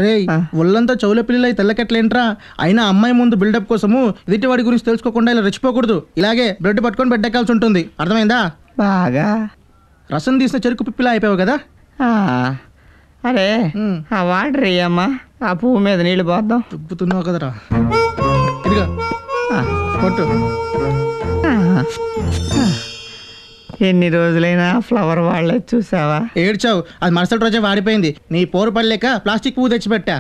రేయ్ ఒళ్ళంతా చౌల పిల్లలై తెల్లకెట్లేంట్రా. అయినా అమ్మాయి ముందు బిల్డప్ కోసము ఎదుటి వాడి గురించి తెలుసుకోకుండా ఇలా రెచ్చిపోకూడదు. ఇలాగే బ్లడ్ పట్టుకొని బెడ్ ఎక్కాల్సి ఉంటుంది. అర్థమైందా? బాగా రసం తీసిన చెరుకు పిప్పిలా అయిపోయావు కదా. అరే ఆ వాటర్ అమ్మా, ఆ పువ్వు మీద నీళ్ళు పోద్దాం. తుప్పుతున్నావు కదరా. ఇదిగా కొట్టు. ఎన్ని రోజులైనా ఫ్లవర్ వాళ్ళే చూసావా? ఏడ్చావు, అది మరుసటి రోజే వాడిపోయింది. నీ పోరు పడలేక ప్లాస్టిక్ పువ్వు తెచ్చిపెట్టా.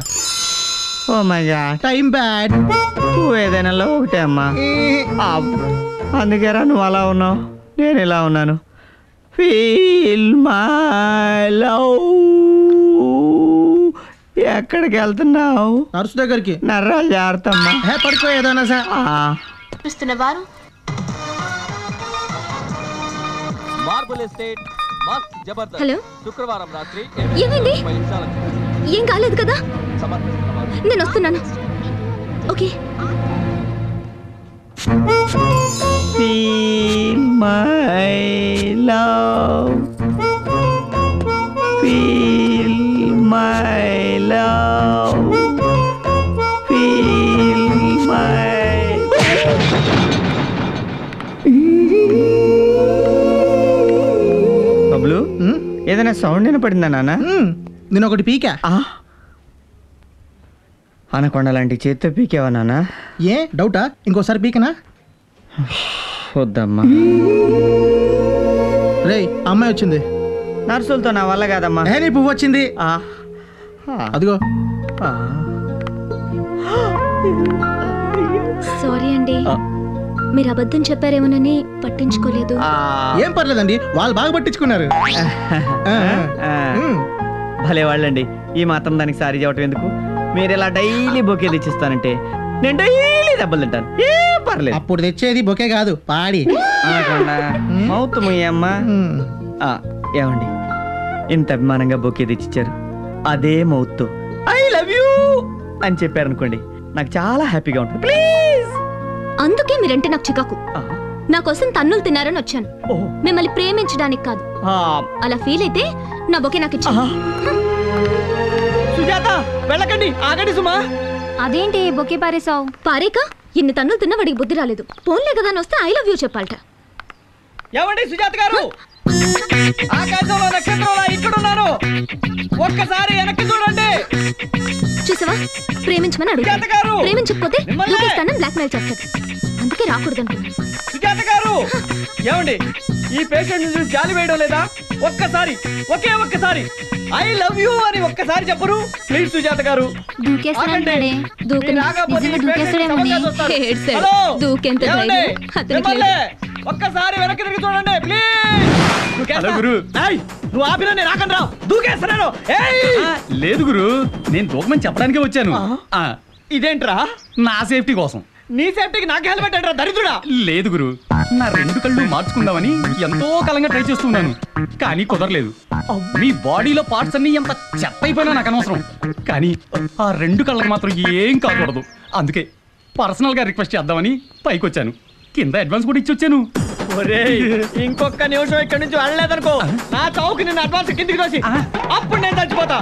Oh my God, time bad. పువ్వు ఏదైనా ఒకటే అమ్మా. అందుకేరా నువ్వు అలా ఉన్నావు, నేను ఇలా ఉన్నాను. Feel my love. ఎక్కడికి వెళ్తున్నావు? నర్సు దగ్గరికి. నర్రాలు జాగ్రత్తమ్మా. పడిపోయేదానా సార్? చూస్తున్నవారు హలో, ఏమైంది? ఏం కాలేదు కదా? నేను వస్తున్నాను. Okay. Feel my love. Feel my love. Feel my. Bablu, ఏదైనా సౌండ్ వినపడిందా నాన్న? నేను ఒకటి పీకా. అనకొండ లాంటి చేత్తో పీకేవా నాన్న? ఏ డౌటా? ఇంకోసారి పీకనా? వద్దమ్మా. రేయ్, అమ్మాయి వచ్చింది. నర్సులతో నా వల్ల కాదమ్మా. నీ పువ్వు వచ్చింది. అదిగో. సారీ అండి, మీరు అబద్ధం చెప్పారేమోనని పట్టించుకోలేదు. ఏం పర్లేదండి, వాళ్ళు బాగా పట్టించుకున్నారు. భలే వాళ్ళండి. ఈ మాత్రం దానికి సారీ చెప్పటం ఎందుకు? మీరు ఇలా డైలీ బొకే తెచ్చిస్తానంటే నేను డైలీ దెబ్బలు తింటాను. ఏం పర్లేదు. అప్పుడు తెచ్చేది బొకే కాదు, పాడి. మౌత్ ముయ్యమ్మా. ఏమండి, ఇంత అభిమానంగా బొకే తెచ్చిచ్చారు. అదే మౌత్తో ఐ లవ్ యూ అని చెప్పారనుకోండి, నాకు చాలా హ్యాపీగా ఉంటుంది. ప్లీజ్. అందుకే మీరంటే నాకు చికాకు. నా కోసం తన్నులు తిన్నారని వచ్చాను, మిమ్మల్ని ప్రేమించడానికి కాదు. అలా ఫీల్ అయితే నా బొకే నాకు ఇచ్చా. సుజాత, వెళ్ళకండి, ఆగండి సుమా. అదేంటి బొకే పారేసావు? పారేక ఇన్ని తన్నులు తిన్న వాడికి బుద్ధి రాలేదు. ఫోన్లే కదా అని వస్తే ఐ లవ్ యూ చెప్పాలట. ఏమండి సుజాత గారు, ఆకాశంలో నక్షత్రంలా ఇక్కడున్నాను, ఒక్కసారి వెనక్కి చూడండి. చూసావా, ప్రేమించమని అడుగుతాను, ప్రేమించకపోతే దూకేస్తానని బ్లాక్ మెయిల్ చేస్తాడు. అందుకే రాకూడదు అనుకున్నాను. సుజాత గారు, ఏమండి ఈ పేషెంట్ ని చూసి జాలి వేయడం లేదా? ఒక్కసారి, ఒకే ఒక్కసారి ఐ లవ్ యూ అని ఒక్కసారి చెప్పరు ప్లీజ్ సుజాత గారు. ఒక్కసారి వెనక్కి తిరిగి చూడండి ప్లీజ్. నువ్వు ఆపినా నేను రాకండి, దూకేస్తున్నాను. లేదు గురు, నేను దూకమని చెప్పడానికే వచ్చాను. ఇదేంట్రా? నా సేఫ్టీ కోసం. నీ సేఫ్టీకి నాకు హెల్మెట్ అంటారా దరిద్రుడా? లేదు గురు, నా రెండు కళ్ళు మార్చుకుందామని ఎంతో కాలంగా ట్రై చేస్తున్నాను, కానీ కుదరలేదు. మీ బాడీలో పార్ట్స్ అన్ని ఎంత చెత్త అయిపోయినా నాకు అనవసరం, కానీ ఆ రెండు కళ్ళకి మాత్రం ఏం కాకూడదు. అందుకే పర్సనల్ గా రిక్వెస్ట్ చేద్దామని పైకి వచ్చాను. కింద అడ్వాన్స్ కూడా ఇచ్చి వచ్చాను. ఇంకొక నిమిషం ఇక్కడ నుంచి వెళ్ళలేదనుకో, నా చౌకి నిన్ను అడ్వాన్స్ కిందికి దోసి అప్పుడు నేను చచ్చిపోతా.